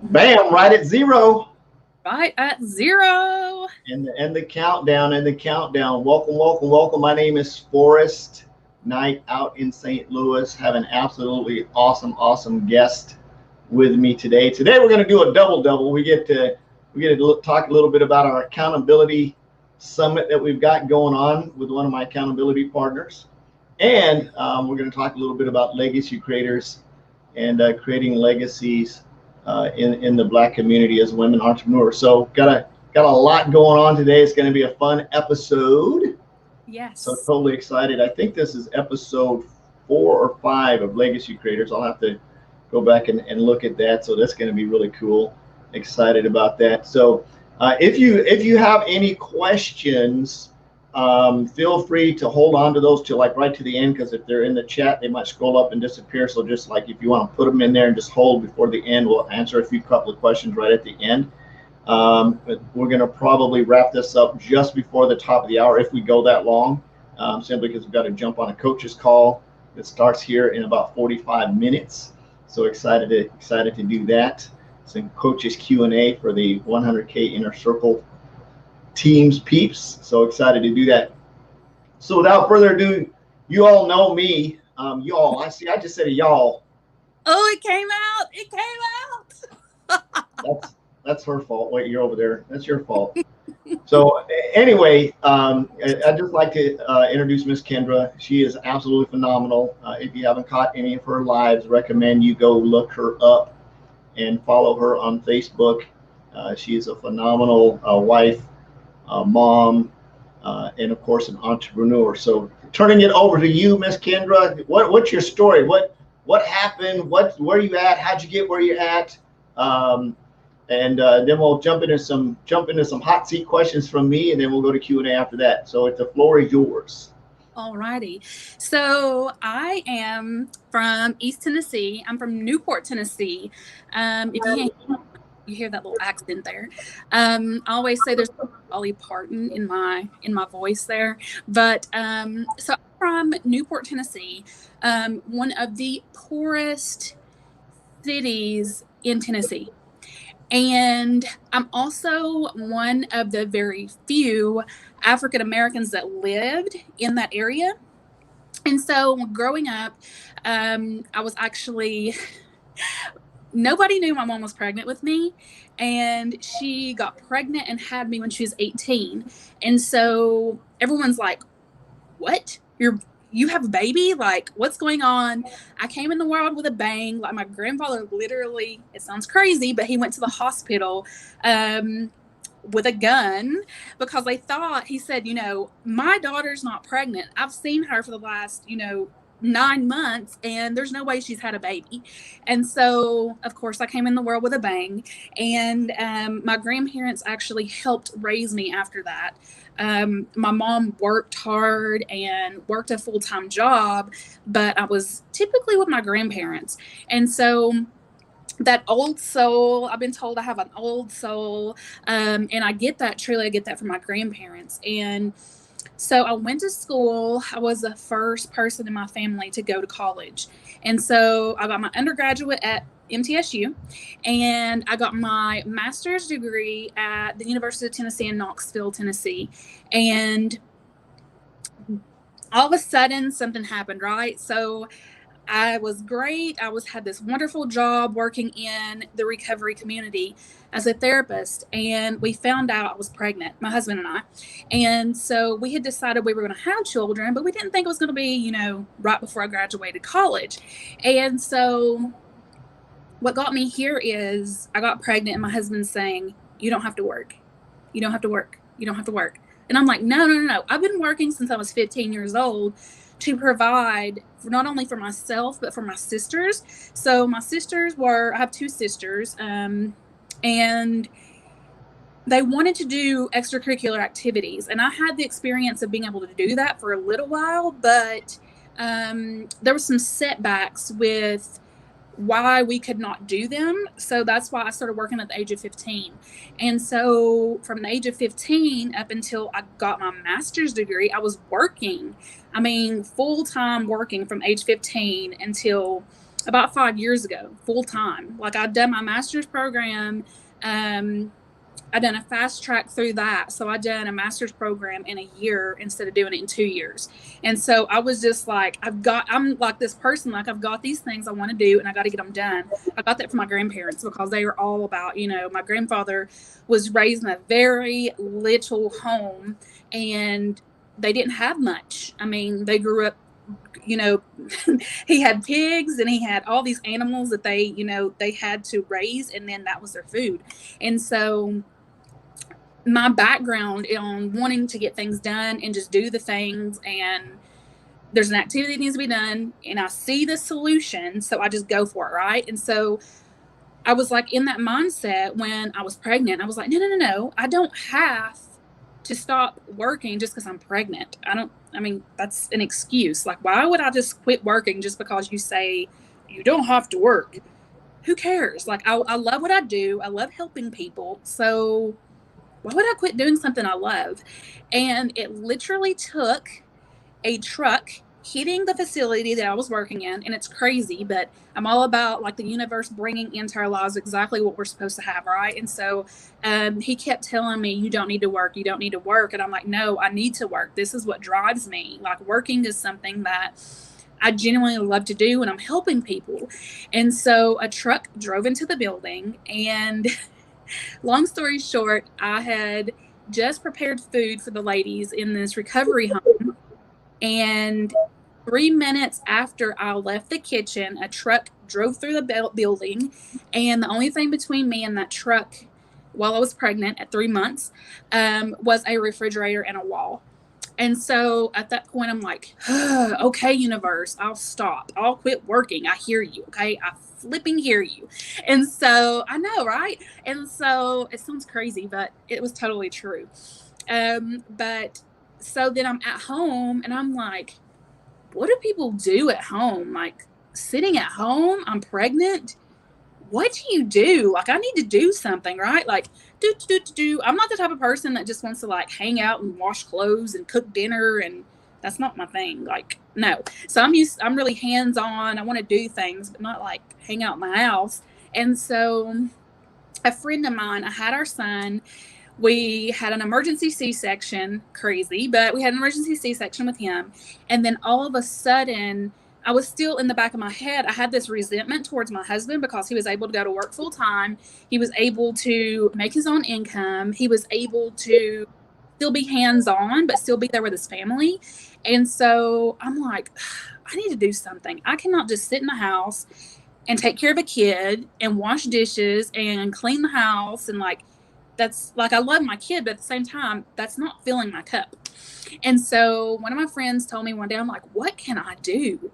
Bam, right at zero. Right at zero. And the countdown and the countdown. Welcome, welcome, welcome. My name is Forrest Knight out in St. Louis. Have an absolutely awesome, awesome guest with me today. Today we're going to do a double double. We get to talk a little bit about our accountability summit that we've got going on with one of my accountability partners, and we're going to talk a little bit about legacy creators and creating legacies in the Black community as women entrepreneurs. So got a lot going on today. It's going to be a fun episode. So Yes. totally excited. I think this is episode 4 or 5 of Legacy Creators. I'll have to go back and look at that. So that's going to be really cool. Excited about that. So if you have any questions, feel free to hold on to those till like right to the end, because if they're in the chat, they might scroll up and disappear. So just like if you want to put them in there and just hold before the end, we'll answer a few couple of questions right at the end. But we're going to probably wrap this up just before the top of the hour if we go that long, simply because we've got to jump on a coach's call that starts here in about 45 minutes. So excited to do that. Some coaches Q&A for the 100K Inner Circle teams peeps. So excited to do that. So without further ado, you all know me. Y'all, I see. I just said y'all. Oh, it came out. It came out. That's her fault. Wait, you're over there. That's your fault. So anyway, I'd just like to introduce Ms. Kendra. She is absolutely phenomenal. If you haven't caught any of her lives, recommend you go look her up and follow her on Facebook. She is a phenomenal wife, mom, and of course an entrepreneur. So turning it over to you, Ms. Kendra. What's your story? What happened? Where you at? How'd you get where you're at? Um, and then we'll jump into some hot seat questions from me, and then we'll go to Q&A after that. So the floor is yours. Alrighty. So I am from East Tennessee. I'm from Newport, Tennessee. If you hear that little accent there, I always say there's Dolly Parton in my voice there. But so I'm from Newport, Tennessee, one of the poorest cities in Tennessee. And I'm also one of the very few African Americans that lived in that area. And so growing up, I was actually, nobody knew my mom was pregnant with me. And she got pregnant and had me when she was 18. And so everyone's like, what? You have a baby? Like, what's going on? I came in the world with a bang. Like, my grandfather literally, it sounds crazy, but he went to the hospital with a gun because they thought, he said, my daughter's not pregnant. I've seen her for the last, 9 months, and there's no way she's had a baby. And so, of course, I came in the world with a bang. And my grandparents actually helped raise me after that. My mom worked hard and worked a full-time job, but I was typically with my grandparents. And so that old soul, I've been told I have an old soul, and I get that, truly I get that from my grandparents. And so I went to school. I was the first person in my family to go to college. And so I got my undergraduate at MTSU, and I got my master's degree at the University of Tennessee in Knoxville, Tennessee. And all of a sudden something happened, right? So I was great. Had this wonderful job working in the recovery community as a therapist, and we found out I was pregnant, my husband and I. And so we had decided we were going to have children, but we didn't think it was going to be, right before I graduated college. And so what got me here is I got pregnant and my husband's saying, "You don't have to work. You don't have to work. You don't have to work." And I'm like, no, no, no, no. I've been working since I was 15 years old to provide for not only for myself, but for my sisters. So my sisters I have two sisters, and they wanted to do extracurricular activities. And I had the experience of being able to do that for a little while, but there were some setbacks with why we could not do them. So that's why I started working at the age of 15. And so from the age of 15 up until I got my master's degree, I was working. I mean, full time working from age 15 until about 5 years ago, full time. Like I'd done my master's program. I done a fast track through that. So I done a master's program in a year instead of doing it in 2 years. And so I was just like, I'm like this person, like I've got these things I want to do and I got to get them done. I got that from my grandparents because they were all about, my grandfather was raised in a very little home and they didn't have much. I mean, they grew up, he had pigs and he had all these animals that they had to raise, and then that was their food. And so my background on wanting to get things done and just do the things, and there's an activity that needs to be done and I see the solution, so I just go for it, right? And so I was like in that mindset when I was pregnant. I was like, no, I don't have to stop working just because I'm pregnant. That's an excuse. Like, why would I just quit working just because you say you don't have to work? Who cares? Like, I love what I do. I love helping people. So why would I quit doing something I love? And it literally took a truck hitting the facility that I was working in. And it's crazy, but I'm all about like the universe bringing into our lives exactly what we're supposed to have, right? And so he kept telling me, you don't need to work. You don't need to work. And I'm like, no, I need to work. This is what drives me. Like working is something that I genuinely love to do and I'm helping people. And so a truck drove into the building, and long story short, I had just prepared food for the ladies in this recovery home. And 3 minutes after I left the kitchen, a truck drove through the building. And the only thing between me and that truck while I was pregnant at 3 months was a refrigerator and a wall. And so at that point, I'm like, okay, universe, I'll stop. I'll quit working. I hear you. Okay. I flipping hear you. And so I know, right? And so it sounds crazy, but it was totally true. But so then I'm at home and I'm like, what do people do at home? Like sitting at home, I'm pregnant. What do you do? Like, I need to do something, right? Like, I'm not the type of person that just wants to like hang out and wash clothes and cook dinner, and that's not my thing. Like, no. So I'm really hands on. I want to do things, but not like hang out in my house. And so a friend of mine, I had our son. We had an emergency C-section, crazy, but we had an emergency C-section with him. And then all of a sudden, I was still in the back of my head. I had this resentment towards my husband because he was able to go to work full time. He was able to make his own income. He was able to still be hands on, but still be there with his family. And so I'm like, I need to do something. I cannot just sit in the house and take care of a kid and wash dishes and clean the house. And like, that's like, I love my kid, but at the same time, that's not filling my cup. And so one of my friends told me one day, I'm like, what can I do?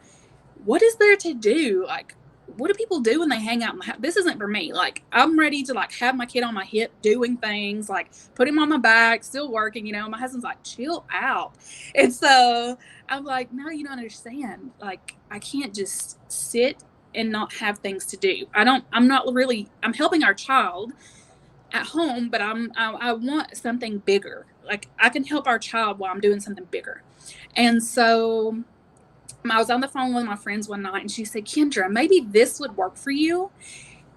What is there to do? Like, what do people do when they hang out in the house? This isn't for me. Like, I'm ready to like have my kid on my hip doing things, like put him on my back, still working, my husband's like, chill out. And so I'm like, no, you don't understand. Like, I can't just sit and not have things to do. I'm helping our child at home, but I want something bigger. Like, I can help our child while I'm doing something bigger. And so I was on the phone with my friends one night and she said, Kendra, maybe this would work for you.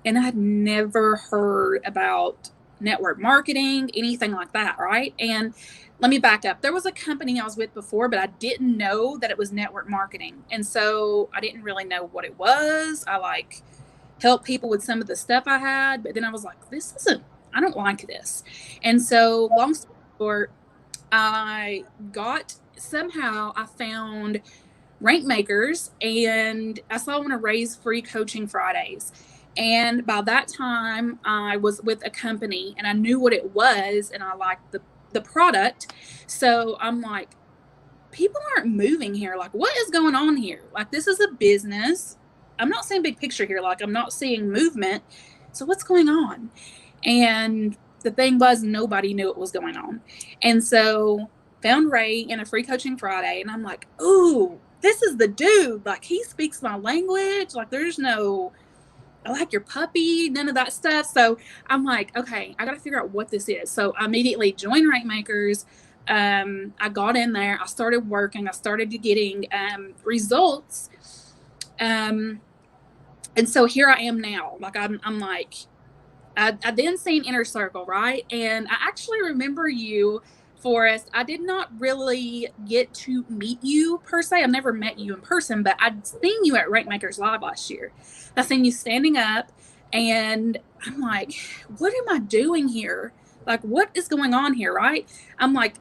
And I had never heard about network marketing, anything like that, right? And let me back up. There was a company I was with before, but I didn't know that it was network marketing. And so I didn't really know what it was. I like helped people with some of the stuff I had, but then I was like, I don't like this. And so long story short, I found Rank Makers, and I saw I want to raise free coaching Fridays. And by that time, I was with a company and I knew what it was and I liked the product. So I'm like, people aren't moving here. Like, what is going on here? Like, this is a business. I'm not seeing big picture here. Like, I'm not seeing movement. So what's going on? And the thing was, nobody knew what was going on. And so found Ray in a free coaching Friday. And I'm like, ooh, this is the dude. Like, he speaks my language. Like, there's no, I like your puppy, none of that stuff. So I'm like, okay, I got to figure out what this is. So I immediately joined Rank Makers. I got in there. I started working. I started getting results. And so here I am now. Like I'm like, I then seen Inner Circle, right? And I actually remember you, Forrest. I did not really get to meet you per se. I've never met you in person, but I'd seen you at Rankmakers Live last year. I seen you standing up, and I'm like, what am I doing here? Like, what is going on here, right? I'm like,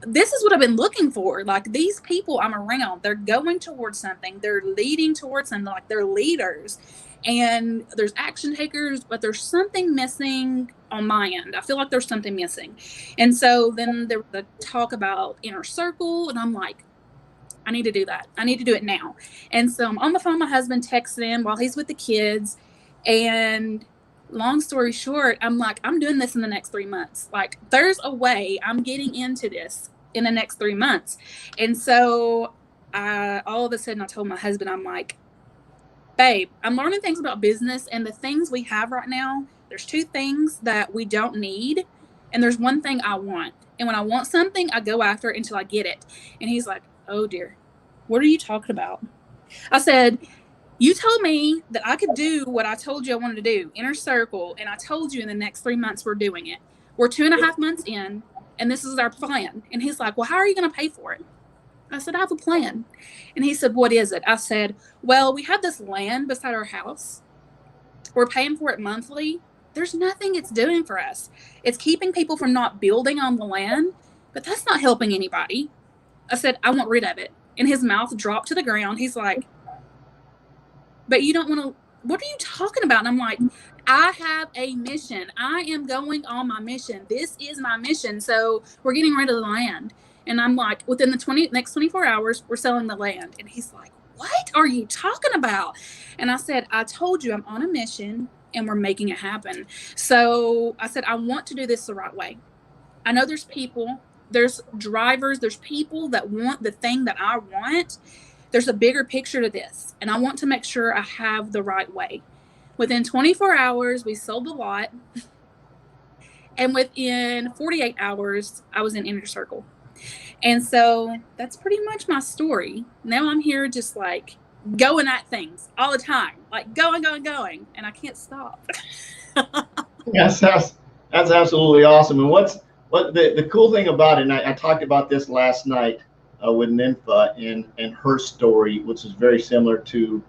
this is what I've been looking for. Like, these people I'm around, they're going towards something, they're leading towards something, like they're leaders, and there's action takers, but there's something missing on my end. I feel like there's something missing. And so then there was a talk about Inner Circle, and I'm like, I need to do that. I need to do it now. And so I'm on the phone with my husband, texting him while he's with the kids. And long story short, I'm like, I'm doing this in the next 3 months. Like, there's a way I'm getting into this in the next 3 months. And so all of a sudden I told my husband, I'm like, babe, I'm learning things about business, and the things we have right now, there's 2 things that we don't need, and there's 1 thing I want. And when I want something, I go after it until I get it. And he's like, oh dear, what are you talking about? I said, you told me that I could do what I told you I wanted to do, Inner Circle, and I told you in the next 3 months we're doing it. We're 2.5 months in, and this is our plan. And he's like, well, how are you going to pay for it? I said, I have a plan. And he said, what is it? I said, well, we have this land beside our house. We're paying for it monthly. There's nothing it's doing for us. It's keeping people from not building on the land, but that's not helping anybody. I said, I want rid of it. And his mouth dropped to the ground. He's like, but you don't want to, what are you talking about? And I'm like, I have a mission. I am going on my mission. This is my mission. So we're getting rid of the land. And I'm like, within the next 24 hours, we're selling the land. And he's like, what are you talking about? And I said, I told you I'm on a mission and we're making it happen. So I said, I want to do this the right way. I know there's people, there's drivers, there's people that want the thing that I want. There's a bigger picture to this, and I want to make sure I have the right way. Within 24 hours, we sold the lot, and within 48 hours, I was in Inner Circle. And so that's pretty much my story. Now I'm here just like going at things all the time, like going, and I can't stop. Yes, that's absolutely awesome. And what the cool thing about it, and I talked about this last night with Nympha and her story, which is very similar to,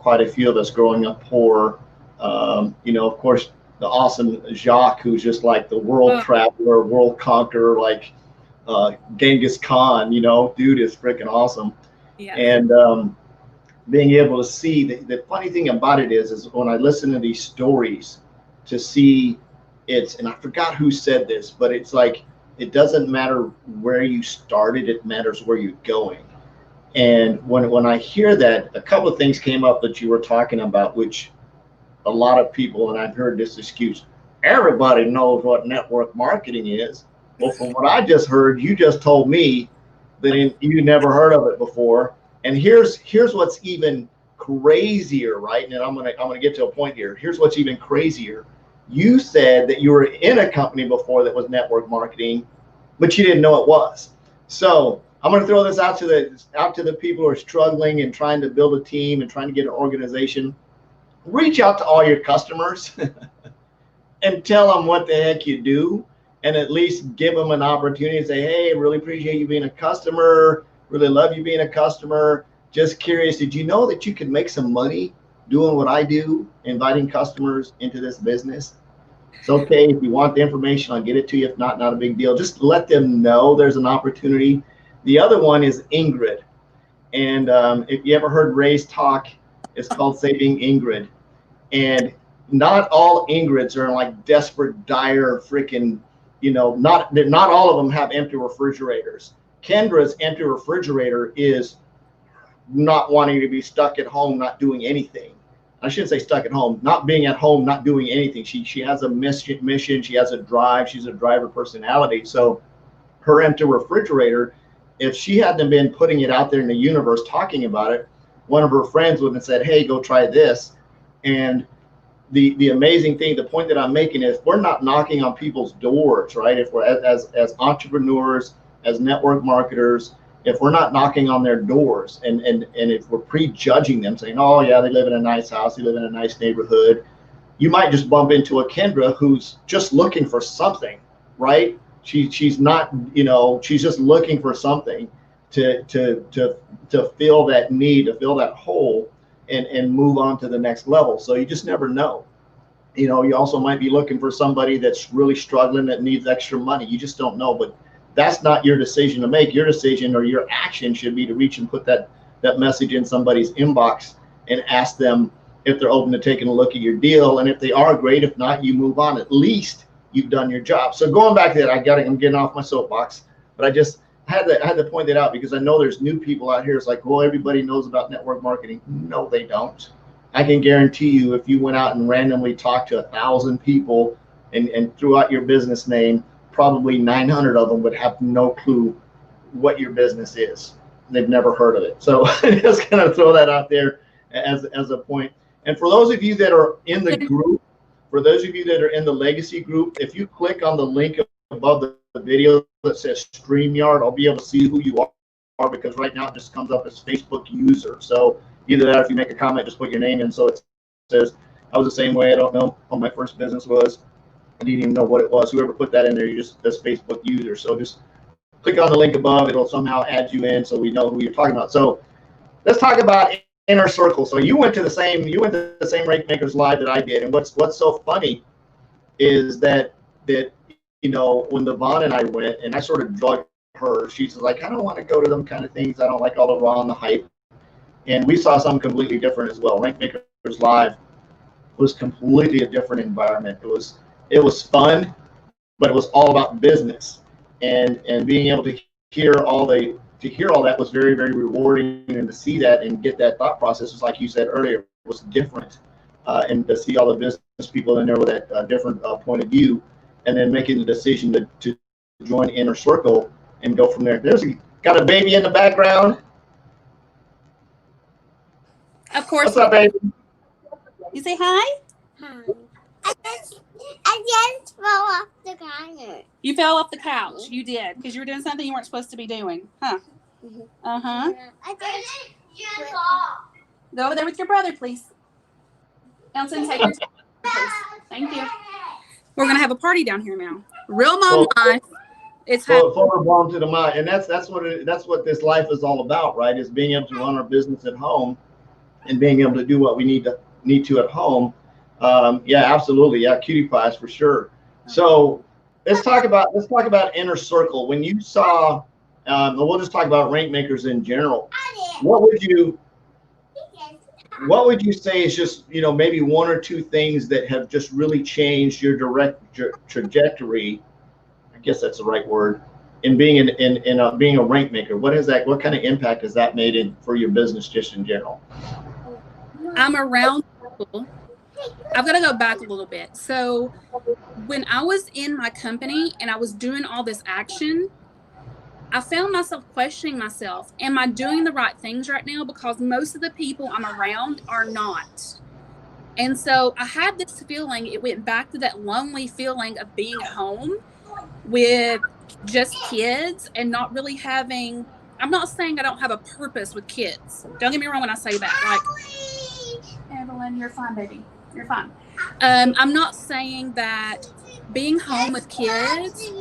quite a few of us growing up poor. Of course, the awesome Jacques, who's just like the world traveler, world conqueror, like Genghis Khan, dude is freaking awesome. Yeah. And being able to see, the funny thing about it is when I listen to these stories, to see and I forgot who said this, but it's like, it doesn't matter where you started, it matters where you're going. And when I hear that, a couple of things came up that you were talking about, which a lot of people, and I've heard this excuse, everybody knows what network marketing is. Well, from what I just heard, you just told me that you never heard of it before. And here's what's even crazier, right? And I'm gonna get to a point here. Here's what's even crazier. You said that you were in a company before that was network marketing, but you didn't know it was. So I'm going to throw this out to the people who are struggling and trying to build a team and trying to get an organization. Reach out to all your customers and tell them what the heck you do, and at least give them an opportunity to say, hey, really appreciate you being a customer. Really love you being a customer. Just curious, did you know that you could make some money doing what I do, inviting customers into this business? It's okay. If you want the information, I'll get it to you. If not, not a big deal. Just let them know there's an opportunity. The other one is Ingrid. And if you ever heard Ray's talk, it's called Saving Ingrid. And not all Ingrids are in like desperate, dire freaking, not all of them have empty refrigerators. Kendra's empty refrigerator is not wanting to be stuck at home, not doing anything. I shouldn't say stuck at home, not being at home, not doing anything. She has a mission, she has a drive, she's a driver personality. So her empty refrigerator, if she hadn't been putting it out there in the universe, talking about it, one of her friends would have said, hey, go try this. And the amazing thing, the point that I'm making is we're not knocking on people's doors, right? If we're as entrepreneurs, as network marketers, if we're not knocking on their doors and if we're prejudging them, saying, oh yeah, they live in a nice house, they live in a nice neighborhood, you might just bump into a Kendra who's just looking for something, right? She's not, she's just looking for something to fill that need, to fill that hole, and move on to the next level. So you just never know. You also might be looking for somebody that's really struggling, that needs extra money. You just don't know. But that's not your decision to make. Your decision or your action should be to reach and put that message in somebody's inbox and ask them if they're open to taking a look at your deal. And if they are, great. If not, you move on. At least you've done your job. So going back to that, I'm getting off my soapbox, but I had to point that out because I know there's new people out here. It's like, well, everybody knows about network marketing. No, they don't. I can guarantee you, if you went out and randomly talked to 1,000 people and threw out your business name, probably 900 of them would have no clue what your business is. They've never heard of it. So just kind of throw that out there as a point. And for those of you that are in the group, for those of you that are in the legacy group, if you click on the link above the video that says StreamYard, I'll be able to see who you are, because right now it just comes up as Facebook user. So either that, or if you make a comment, just put your name in. So it says, I was the same way. I don't know what my first business was. I didn't even know what it was. Whoever put that in there, you just, that's Facebook user. So just click on the link above. It'll somehow add you in so we know who you're talking about. So let's talk about Inner Circle. So you went to the same Rank Makers Live that I did. And what's so funny is that when Devon and I went, and I sort of drugged her, she's like, I don't want to go to them kind of things. I don't like all the raw and the hype. And we saw something completely different as well. Rank Makers Live was completely a different environment. It was fun, but it was all about business, and being able to hear all that was very, very rewarding, and to see that and get that thought process was, like you said earlier, was different, and to see all the business people in there with that different point of view, and then making the decision to join Inner Circle and go from there. Got a baby in the background. Of course. What's up, baby? You say hi? Hi. I just fell off the couch. You fell off the couch. You did, because you were doing something you weren't supposed to be doing. Huh? Uh-huh. I just Go over there with your brother, please. Elton, take your time, please. Thank you. We're going to have a party down here now. Real mom life. It's Forward bomb to the mind. And that's what this life is all about, right? Is being able to run our business at home and being able to do what we need to at home. Yeah, absolutely. Yeah, cutie pies for sure. So let's talk about Inner Circle. When you saw, we'll just talk about Rank Makers in general. What would you say is just, maybe one or two things that have just really changed your trajectory? I guess that's the right word, in being being a rank maker. What kind of impact has that made for your business just in general? I'm around people. I've got to go back a little bit. So when I was in my company and I was doing all this action, I found myself questioning myself. Am I doing the right things right now? Because most of the people I'm around are not. And so I had this feeling, it went back to that lonely feeling of being home with just kids and not really having, I'm not saying I don't have a purpose with kids. Don't get me wrong when I say that. Like, Evelyn, you're fine, baby. You're fine. I'm not saying that being home with kids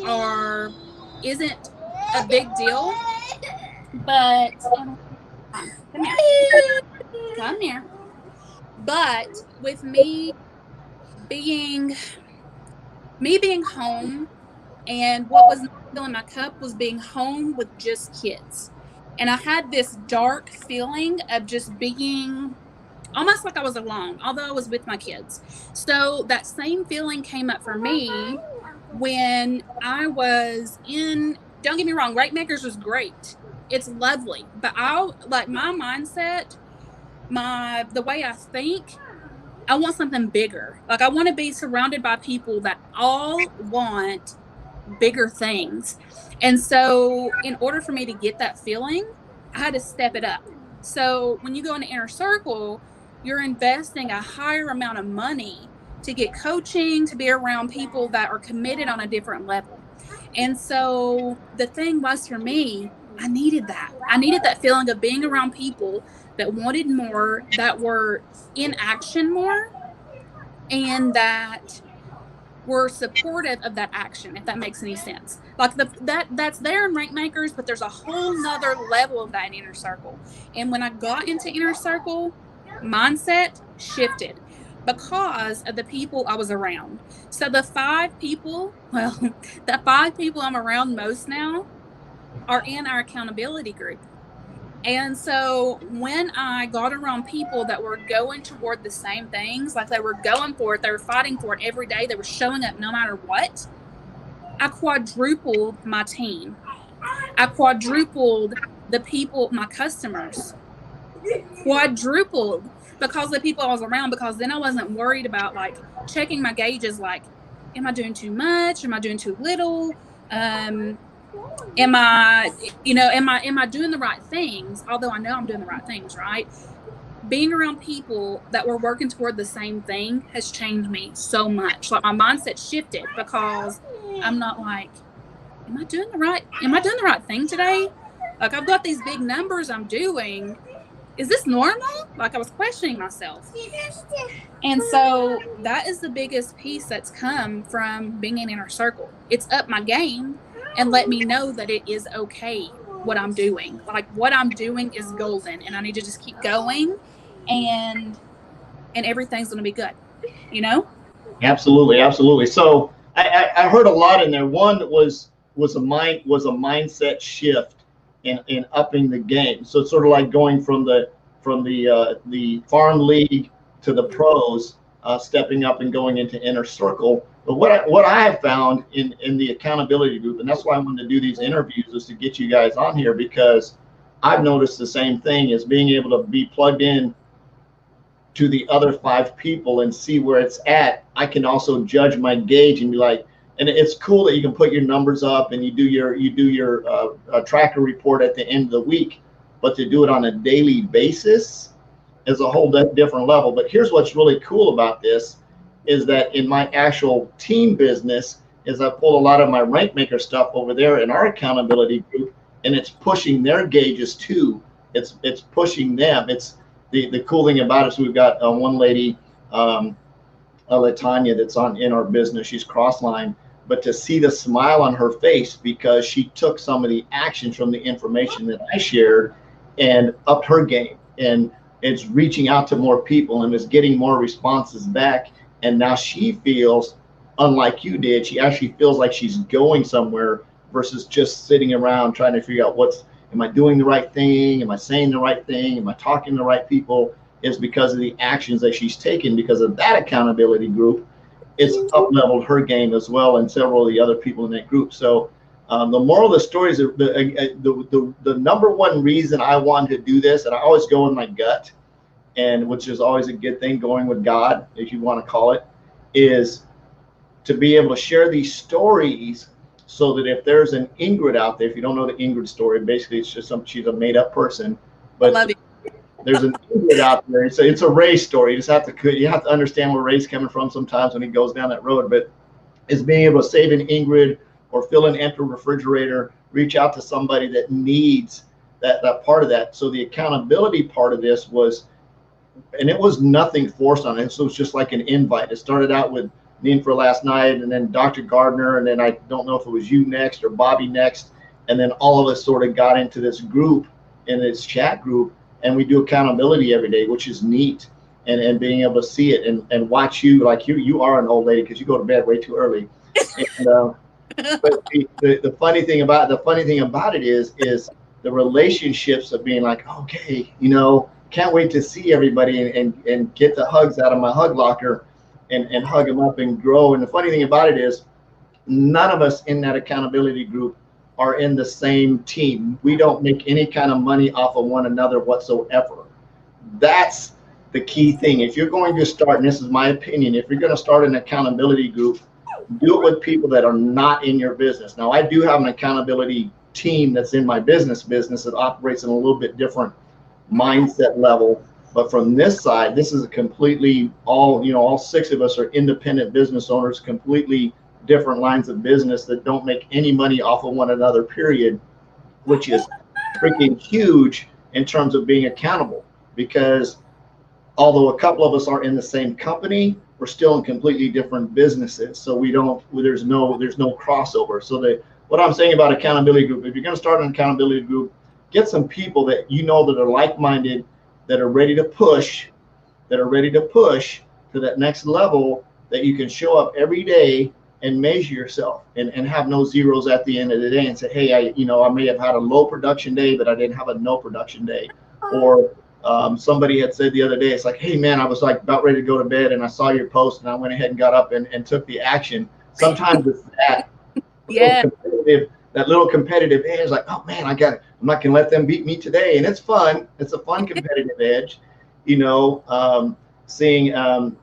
isn't a big deal, but come here. But with me being home, and what was not filling my cup was being home with just kids. And I had this dark feeling of just being almost like I was alone, although I was with my kids. So that same feeling came up for me when I was in, don't get me wrong, Rank Makers was great. It's lovely. But my mindset, the way I think, I want something bigger. Like, I want to be surrounded by people that all want bigger things. And so in order for me to get that feeling, I had to step it up. So when you go into Inner Circle, you're investing a higher amount of money to get coaching, to be around people that are committed on a different level. And so the thing was, for me, I needed that. I needed that feeling of being around people that wanted more, that were in action more, and that were supportive of that action, if that makes any sense. Like that's there in rank makers, but there's a whole nother level of that in inner circle. And when I got into inner circle, mindset shifted because of the people I was around. So the 5 people, well, the 5 people I'm around most now are in our accountability group. And so when I got around people that were going toward the same things, like they were going for it, they were fighting for it every day, they were showing up no matter what, I quadrupled my team. I quadrupled the people, my customers, quadrupled because of the people I was around, because then I wasn't worried about like checking my gauges, like, am I doing too much? Am I doing too little? Am I doing the right things? Although I know I'm doing the right things, right? Being around people that were working toward the same thing has changed me so much. Like my mindset shifted because I'm not like, am I doing the right thing today? Like I've got these big numbers I'm doing. Is this normal? Like I was questioning myself. And so that is the biggest piece that's come from being in inner circle. It's up my game and let me know that it is okay what I'm doing. Like what I'm doing is golden and I need to just keep going and everything's going to be good, you know? Absolutely. So I heard a lot in there. One was a mindset shift in upping the game. So it's sort of like going from the farm league to the pros, stepping up and going into inner circle. But what I have found in the accountability group, and that's why I wanted to do these interviews, is to get you guys on here, because I've noticed the same thing, is being able to be plugged in to the other 5 people and see where it's at. I can also judge my gauge and be like, and it's cool that you can put your numbers up and you do your tracker report at the end of the week, but to do it on a daily basis is a whole different level. But here's what's really cool about this is that in my actual team business is I pull a lot of my rank maker stuff over there in our accountability group, and it's pushing their gauges too. It's pushing them. It's the cool thing about it is we've got one lady, Latanya, that's in our business. She's crossline, but to see the smile on her face because she took some of the actions from the information that I shared and upped her game, and it's reaching out to more people and is getting more responses back. And now she feels, unlike you did, she actually feels like she's going somewhere versus just sitting around trying to figure out am I doing the right thing? Am I saying the right thing? Am I talking to the right people? Is because of the actions that she's taken because of that accountability group. It's up-leveled her game as well, and several of the other people in that group. So the moral of the story is the number one reason I wanted to do this, and I always go in my gut, and which is always a good thing, going with God, if you want to call it, is to be able to share these stories so that if there's an Ingrid out there, if you don't know the Ingrid story, basically it's just she's a made-up person. But I love it. There's an Ingrid out there. It's a Ray's story. You have to understand where Ray's coming from sometimes when he goes down that road. But it's being able to save an Ingrid or fill an empty refrigerator, reach out to somebody that needs that part of that. So the accountability part of this was, and it was nothing forced on it. So it was just like an invite. It started out with me for last night, and then Dr. Gardner, and then I don't know if it was you next or Bobby next. And then all of us sort of got into this group, in this chat group, and we do accountability every day, which is neat. And being able to see it and watch you, like you are an old lady because you go to bed way too early. And, but the funny thing about it is the relationships of being like, okay, can't wait to see everybody and get the hugs out of my hug locker and hug them up and grow. And the funny thing about it is none of us in that accountability group are in the same team. We don't make any kind of money off of one another whatsoever. That's the key thing. If you're going to start, and this is my opinion, if you're going to start an accountability group, do it with people that are not in your business. Now, I do have an accountability team that's in my business that operates in a little bit different mindset level. But from this side, this is a completely all 6 of us are independent business owners, completely different lines of business that don't make any money off of one another, period, which is freaking huge in terms of being accountable, because although a couple of us are in the same company, we're still in completely different businesses. So there's no crossover. So what I'm saying about accountability group, if you're going to start an accountability group, get some people that you know that are like-minded, that are ready to push, to that next level, that you can show up every day and measure yourself and have no zeros at the end of the day and say, hey, I may have had a low production day, but I didn't have a no production day. Or somebody had said the other day, it's like, hey man, I was like about ready to go to bed and I saw your post and I went ahead and got up and took the action. Sometimes it's that little competitive edge, like, oh man, I'm not gonna let them beat me today. And it's fun. It's a fun competitive edge, seeing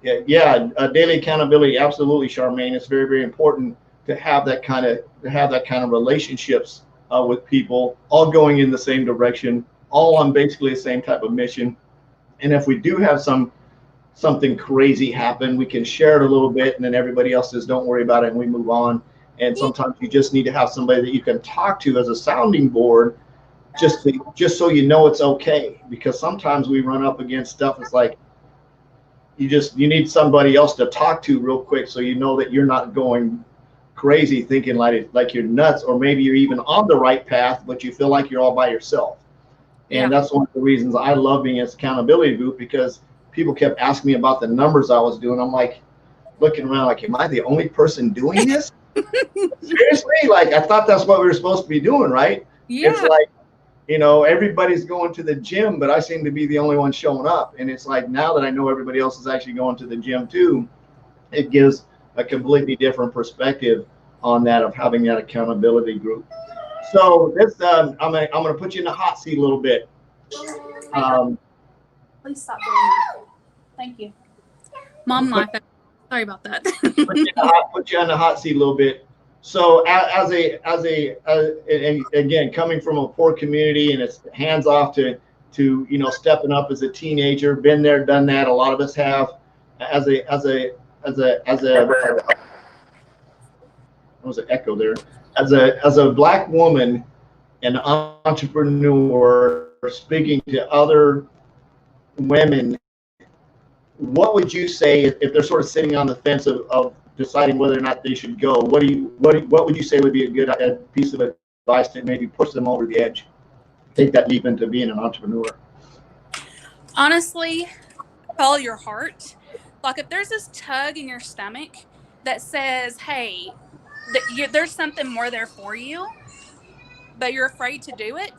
daily accountability. Absolutely, Charmaine. It's very, very important to have that kind of relationships with people, all going in the same direction, all on basically the same type of mission. And if we do have something crazy happen, we can share it a little bit, and then everybody else says, don't worry about it, and we move on. And sometimes you just need to have somebody that you can talk to as a sounding board, just so you know it's okay. Because sometimes we run up against stuff. It's like you need somebody else to talk to real quick, so you know that you're not going crazy thinking like you're nuts, or maybe you're even on the right path, but you feel like you're all by yourself. And that's one of the reasons I love being in this accountability group, because people kept asking me about the numbers I was doing. I'm like looking around like, am I the only person doing this? Seriously? Like, I thought that's what we were supposed to be doing, right? Yeah. It's like, everybody's going to the gym, but I seem to be the only one showing up. And it's like, now that I know everybody else is actually going to the gym too, it gives a completely different perspective on that, of having that accountability group. So this, I'm gonna put you in the hot seat a little bit. Please stop doing that. Thank you. Mom, sorry about that. put you on the hot seat a little bit. So as again, coming from a poor community, and it's hands off to stepping up as a teenager, been there, done that. A lot of us have. As a what was an echo there? As a Black woman, an entrepreneur, speaking to other women, what would you say if they're sort of sitting on the fence of deciding whether or not they should go? What would you say would be a good piece of advice to maybe push them over the edge, take that leap into being an entrepreneur? Honestly, follow your heart. Like, if there's this tug in your stomach that says, hey, there's something more there for you, but you're afraid to do it,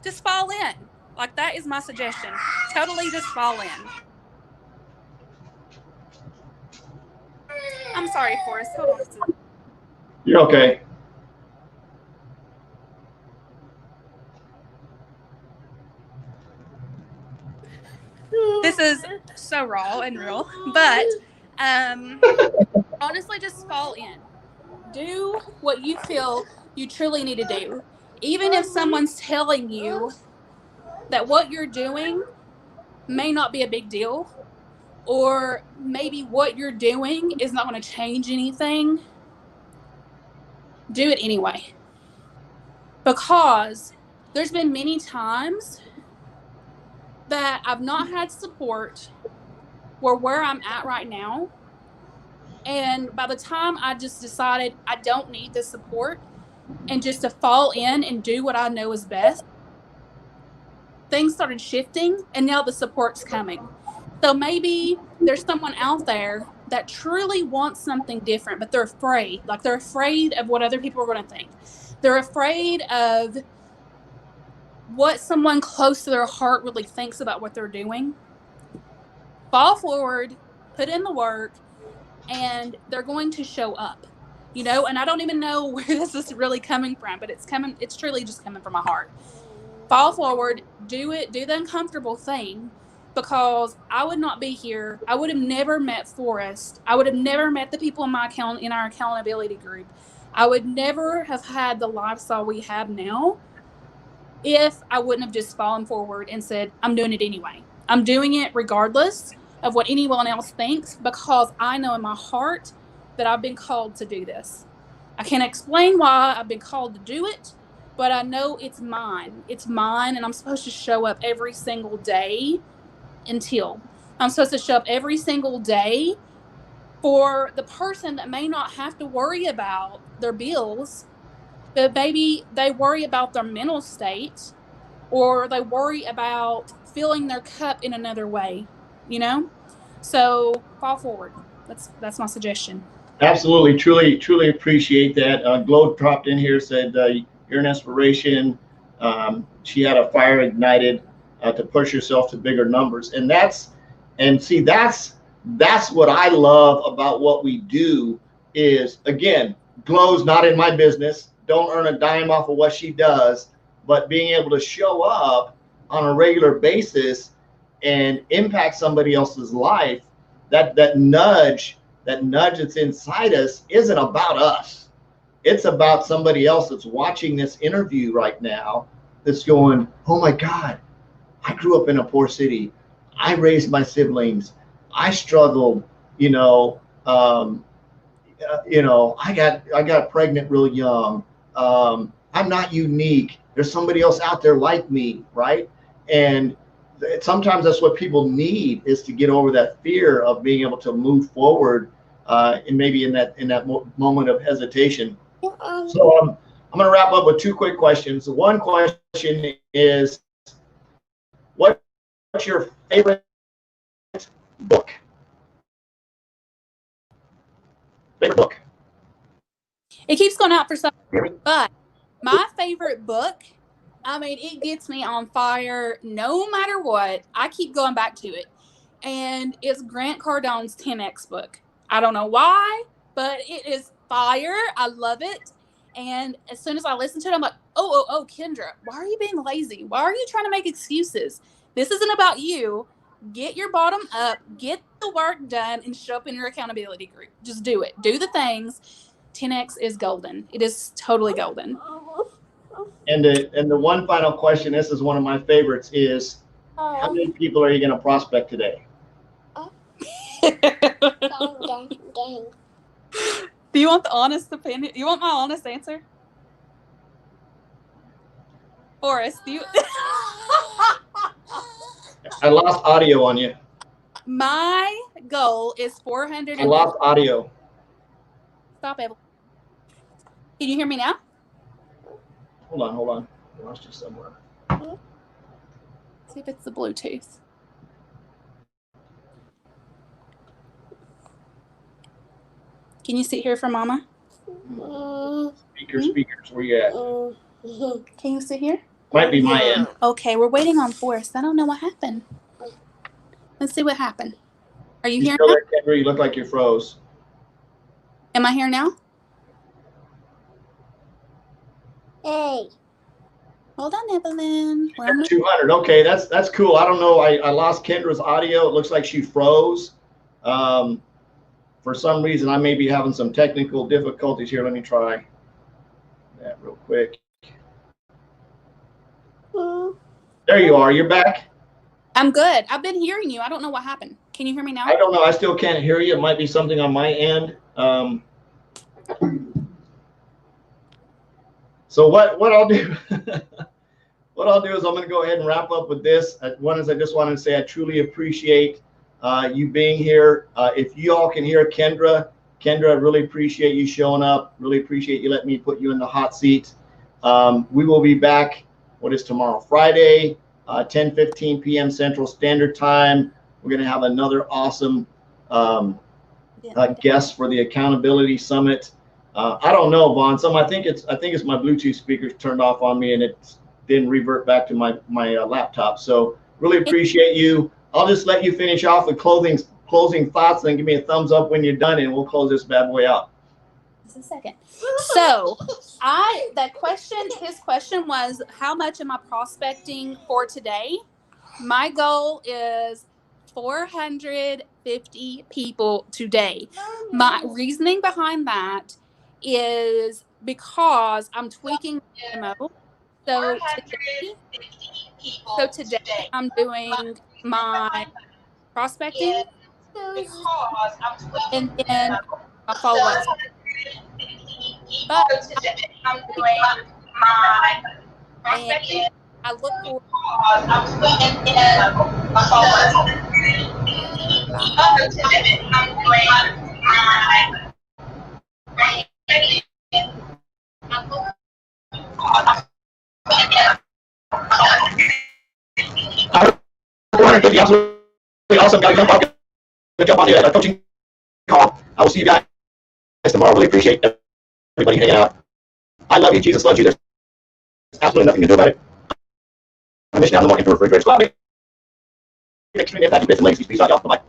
just fall in. Like, that is my suggestion. Totally just fall in. I'm sorry, Forrest. Hold on a second. You're okay. This is so raw and real, but honestly, just fall in. Do what you feel you truly need to do. Even if someone's telling you that what you're doing may not be a big deal, or maybe what you're doing is not going to change anything, do it anyway. Because there's been many times that I've not had support where I'm at right now. And by the time I just decided I don't need the support and just to fall in and do what I know is best, things started shifting, and now the support's coming. So maybe there's someone out there that truly wants something different, but they're afraid. Like, they're afraid of what other people are going to think. They're afraid of what someone close to their heart really thinks about what they're doing. Fall forward, put in the work, and they're going to show up. And I don't even know where this is really coming from, but it's truly just coming from my heart. Fall forward, do it, do the uncomfortable thing, because I would not be here. I would have never met Forrest. I would have never met the people in our accountability group. I would never have had the lifestyle we have now if I wouldn't have just fallen forward and said, I'm doing it anyway. I'm doing it regardless of what anyone else thinks, because I know in my heart that I've been called to do this. I can't explain why I've been called to do it, but I know it's mine. It's mine, and I'm supposed to show up every single day until I'm supposed to show up every single day for the person that may not have to worry about their bills, but maybe they worry about their mental state, or they worry about filling their cup in another way, you know? So fall forward. That's my suggestion. Absolutely, truly appreciate that. Glow dropped in here, said you're an inspiration. She had a fire ignited to push herself to bigger numbers, that's what I love about what we do. Is again, Glow's not in my business. Don't earn a dime off of what she does, but being able to show up on a regular basis and impact somebody else's life, that nudge that's inside us isn't about us. It's about somebody else that's watching this interview right now that's going, oh my God, I grew up in a poor city. I raised my siblings. I struggled, I got pregnant real young. I'm not unique. There's somebody else out there like me, right? And sometimes that's what people need, is to get over that fear of being able to move forward, and maybe in that moment of hesitation. So I'm going to wrap up with two quick questions. The one question is, what's your favorite book? Favorite book? It keeps going out for some, but my favorite book, I mean, it gets me on fire no matter what. I keep going back to it. And it's Grant Cardone's 10X book. I don't know why, but it is fire. I love it. And as soon as I listen to it, I'm like, oh, Kendra, why are you being lazy? Why are you trying to make excuses? This isn't about you. Get your bottom up, get the work done, and show up in your accountability group. Just do it. Do the things. 10X is golden. It is totally golden. And the one final question, this is one of my favorites, is how many people are you going to prospect today? Do you want the honest opinion? You want my honest answer? Forrest, do you? I lost audio on you. My goal is 400. I lost audio. Stop, Evelyn. Can you hear me now? Hold on. I lost you somewhere. See if it's the Bluetooth. Can you sit here for Mama? Speakers, where you at? Can you sit here? Might be my end. Okay, we're waiting on Forrest. I don't know what happened. Let's see what happened. Are you here still now? there, Kendra? You look like you froze. Am I here now? Hey. Hold on, Evelyn. 200. Okay, that's cool. I don't know. I lost Kendra's audio. It looks like she froze. For some reason, I may be having some technical difficulties here. Let me try that real quick. There you are. You're back. I'm good. I've been hearing you. I don't know what happened. Can you hear me now? I don't know. I still can't hear you. It might be something on my end. So what I'll do, what I'll do is I'm going to go ahead and wrap up with this. One is I just wanted to say I truly appreciate you being here. If you all can hear Kendra, I really appreciate you showing up. Really appreciate you letting me put you in the hot seat. We will be back. What is tomorrow? Friday, 10:15 p.m. Central Standard Time. We're going to have another awesome guest for the Accountability Summit. I don't know, Vaughn. I think it's my Bluetooth speakers turned off on me, and it didn't revert back to my laptop. So really appreciate you. I'll just let you finish off with closing thoughts, and then give me a thumbs up when you're done, and we'll close this bad boy out. Just a second. So his question was, how much am I prospecting for today? My goal is 450 people today. My reasoning behind that is because I'm tweaking the demo. So today I'm doing my prospecting, and then I'll follow up. But And I look forward Absolutely awesome, guys. Good job on the coaching call. I will see you guys tomorrow. Really appreciate everybody hanging out. I love you. Jesus loves you. There's absolutely nothing to do about it. I'm missing out on the morning for refrigerator squad. Next week, if that's bits and legs, peace out, y'all. Bye.